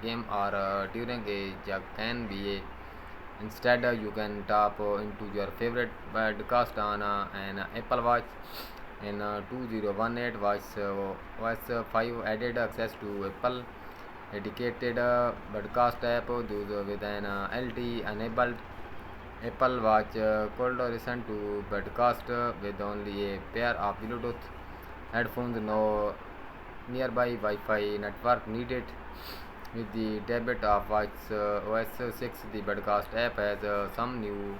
game or during a jog can be a instead you can tap into your favorite podcast on an Apple Watch in 2018 was 5 added access to Apple dedicated broadcast app those with an LTE enabled Apple Watch could listen to broadcast with only a pair of Bluetooth headphones, no nearby Wi-Fi network needed. With the debut of Watch OS 6, the broadcast app has some new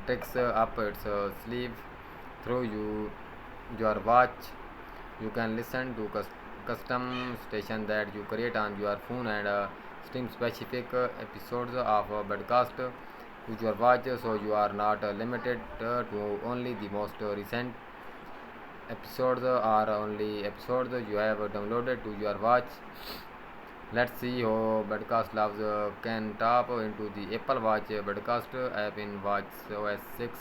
tricks up its sleeve. Through your watch, you can listen to custom station that you create on your phone and stream specific episodes of a broadcast to your watch, so you are not limited to only the most recent episodes or only episodes you have downloaded to your watch. Let's see how broadcast loves can tap into the Apple Watch broadcast app in Watch OS 6.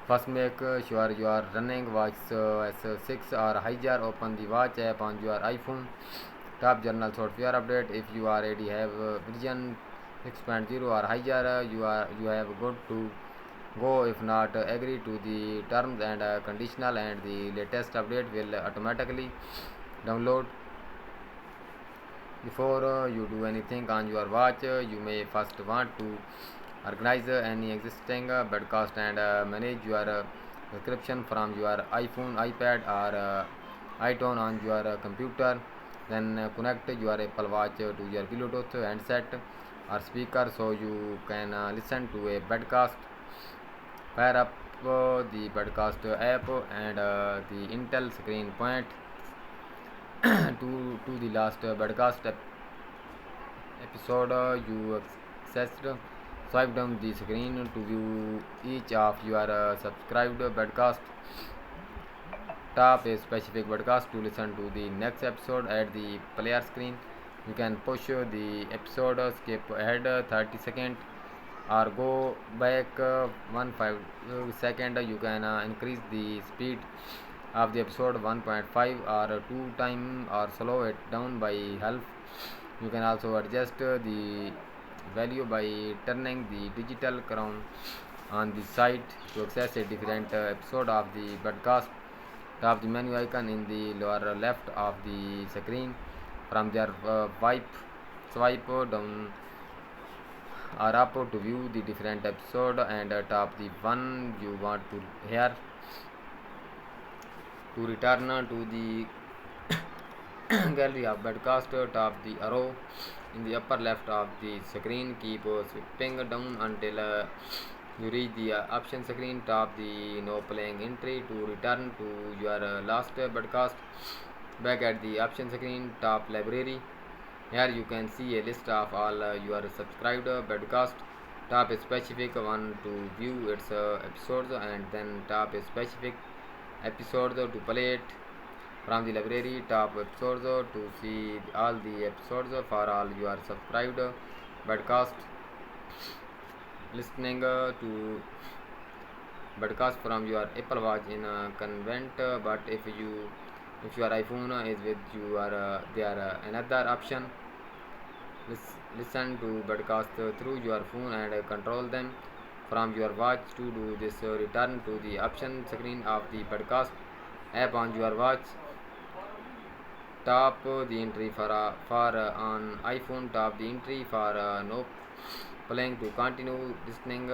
First, make sure you are running Watch OS 6 or higher. Open the Watch app on your iPhone. Tap Journal Software Update. If you already have version 6.0 or higher, you have good to go. If not, agree to the terms and conditional, and the latest update will automatically download. Before you do anything on your watch, you may first want to organize any existing broadcast and manage your subscription from your iPhone, iPad, or iTunes on your computer. Then connect your Apple Watch to your Bluetooth handset or speaker so you can listen to a broadcast. Pair up the broadcast app and the Intel screen point to the last broadcast episode you accessed. Swipe down the screen to view each of your subscribed broadcast. Tap a specific broadcast to listen to the next episode at the player screen. You can push the episode, skip ahead 30 seconds, or go back 1 5 second. You can increase the speed of the episode 1.5 or 2 time or slow it down by half. You can also adjust the value by turning the digital crown on the site to access a different episode of the broadcast. Tap the menu icon in the lower left of the screen. From there, swipe down or up to view the different episode and tap the one you want to hear. To return to the gallery of broadcast, tap the arrow in the upper left of the screen. Keep sweeping down until you reach the option screen. Tap the no playing entry to return to your last broadcast. Back at the option screen, tap library. Here you can see a list of all your subscribed broadcast. Tap a specific one to view its episodes and then tap a specific episode to play it. From the library, tap episodes to see all the episodes for all your subscribed broadcast. Listening to broadcast from your Apple Watch in a convent, but if your iPhone is with you, or there another option. Listen to broadcast through your phone and control them from your watch. To do this, return to the option screen of the broadcast app on your watch. Tap the entry for on iPhone. Tap the entry for no playing to continue listening.